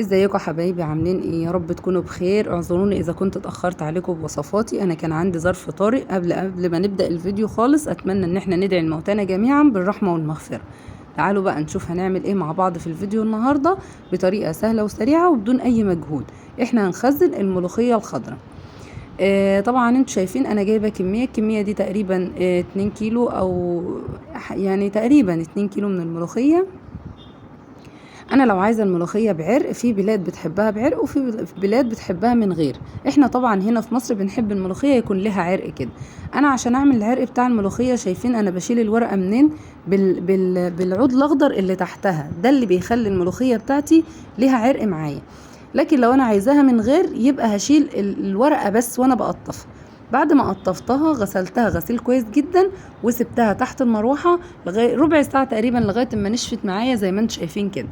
ازيكم حبايبي، عاملين ايه؟ يا رب تكونوا بخير. اعذروني اذا كنت اتاخرت عليكم بوصفاتي، انا كان عندي ظرف طارئ. قبل ما نبدا الفيديو خالص، اتمنى ان احنا ندعي الموتانا جميعا بالرحمه والمغفره. تعالوا بقى نشوف هنعمل ايه مع بعض في الفيديو النهارده بطريقه سهله وسريعه وبدون اي مجهود. احنا هنخزن الملوخيه الخضراء. طبعا انتوا شايفين انا جايبه الكميه دي تقريبا 2 كيلو، او يعني تقريبا 2 كيلو من الملوخيه. انا لو عايزه الملوخيه بعرق، في بلاد بتحبها بعرق وفي بلاد بتحبها من غير. احنا طبعا هنا في مصر بنحب الملوخيه يكون لها عرق كده. انا عشان اعمل العرق بتاع الملوخيه، شايفين انا بشيل الورقه منين؟ بالعود الاخضر اللي تحتها، ده اللي بيخلي الملوخيه بتاعتي لها عرق معايا. لكن لو انا عايزاها من غير، يبقى هشيل الورقه بس وانا بقطفها. بعد ما قطفتها غسلتها غسيل كويس جدا، وسبتها تحت المروحه لغايه ربع ساعه تقريبا، لغايه ما نشفت معايا زي ما انتم شايفين كده.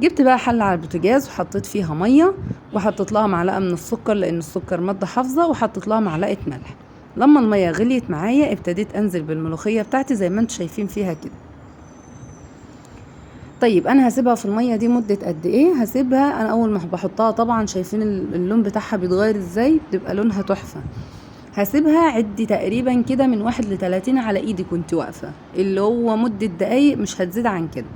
جبت بقى حلة على البوتاجاز وحطيت فيها مية، وحطيت لها معلقة من السكر لان السكر مادة حافظة، وحطيت لها معلقة ملح. لما المية غليت معايا، ابتديت انزل بالملوخية بتاعتي زي ما انتم شايفين فيها كده. طيب انا هسيبها في المية دي مدة قد ايه؟ هسيبها، انا اول ما بحطها طبعا شايفين اللون بتاعها بيتغير ازاي، بتبقى لونها تحفة. هسيبها عدي تقريبا كده من 1 ل30 على ايدي كنت واقفة، اللي هو مدة دقايق، مش هتزيد عن كده.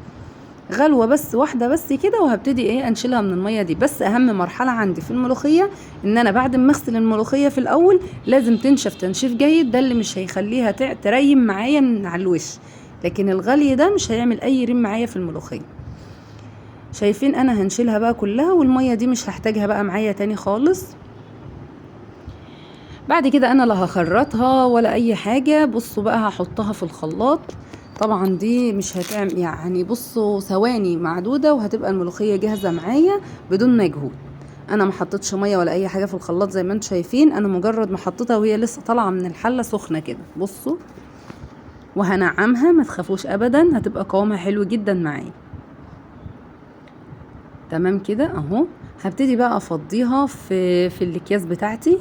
غلوة بس واحدة بس كده، وهبتدي انشلها من المية دي. بس اهم مرحلة عندي في الملوخية، ان انا بعد ما اغسل الملوخية في الاول لازم تنشف تنشيف جيد، ده اللي مش هيخليها تريم معايا من على الوش. لكن الغلي ده مش هيعمل اي ريم معايا في الملوخية. شايفين انا هنشيلها بقى كلها، والمية دي مش هحتاجها بقى معايا تاني خالص. بعد كده انا لا هخرطها ولا اي حاجة. بصوا بقى، هحطها في الخلاط. طبعا دي مش هتعمل، يعني بصوا، ثواني معدودة وهتبقى الملوخية جاهزة معايا بدون مجهود. انا ما حطيتش مية ولا اي حاجة في الخلاط زي ما انتم شايفين، انا مجرد ما حطيتها وهي لسه طالعة من الحلة سخنة كده. بصوا، وهنعمها، ما تخافوش ابدا، هتبقى قوامها حلو جدا معايا. تمام كده اهو. هبتدي بقى افضيها في الاكياس بتاعتي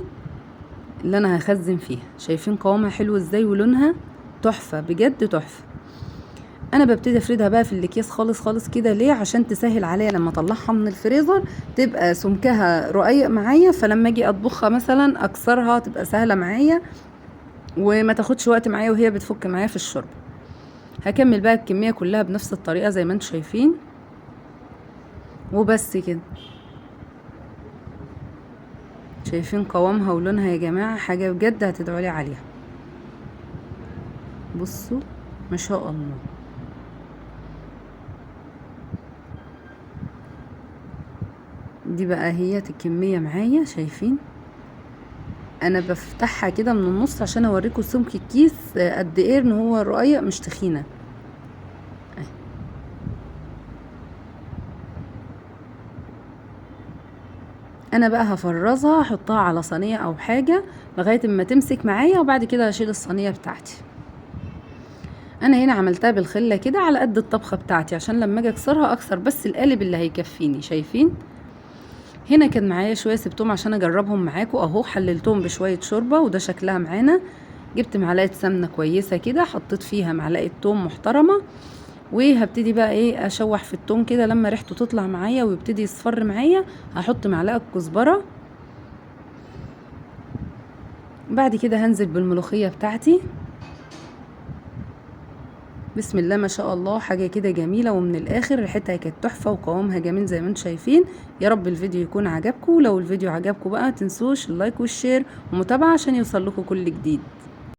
اللي انا هخزن فيها. شايفين قوامها حلو ازاي، ولونها تحفة بجد تحفة. انا ببتدي افردها بقى في الاكياس خالص خالص كده. ليه؟ عشان تسهل عليا لما اطلعها من الفريزر، تبقى سمكها رقيق معايا، فلما اجي اطبخها مثلا اكسرها تبقى سهلة معايا، وما تاخدش وقت معايا وهي بتفك معايا في الشرب. هكمل بقى الكمية كلها بنفس الطريقة زي ما انتم شايفين، وبس كده. شايفين قوامها ولونها يا جماعة؟ حاجة بجد هتدعولي عليها. بصوا ما شاء الله. دي بقى هي الكمية معايا. شايفين انا بفتحها كده من النص عشان اوريكم سمك الكيس قد ايه، ان هو رقيق مش تخينة. انا بقى هفرزها، احطها على صينية او حاجة لغاية ما تمسك معايا، وبعد كده هشيل الصينية بتاعتي. انا هنا عملتها بالخلة كده على قد الطبخة بتاعتي، عشان لما اجي اكسرها اكسر بس القالب اللي هيكفيني. شايفين هنا كان معايا شوية سبتهم عشان اجربهم معاكم اهو، حللتهم بشوية شوربة وده شكلها معانا. جبت معلقة سمنة كويسة كده، حطيت فيها معلقة توم محترمة، وهبتدي بقى اشوح في التوم كده. لما ريحته تطلع معايا ويبتدي يصفر معايا، هحط معلقة كزبرة. بعد كده هنزل بالملوخية بتاعتي. بسم الله ما شاء الله، حاجة كده جميلة، ومن الاخر ريحتها كانت تحفة وقوامها جميل زي ما انتم شايفين. يا رب الفيديو يكون عجبكم. لو الفيديو عجبكم بقى، تنسوش اللايك والشير ومتابعة عشان يوصل لكم كل جديد.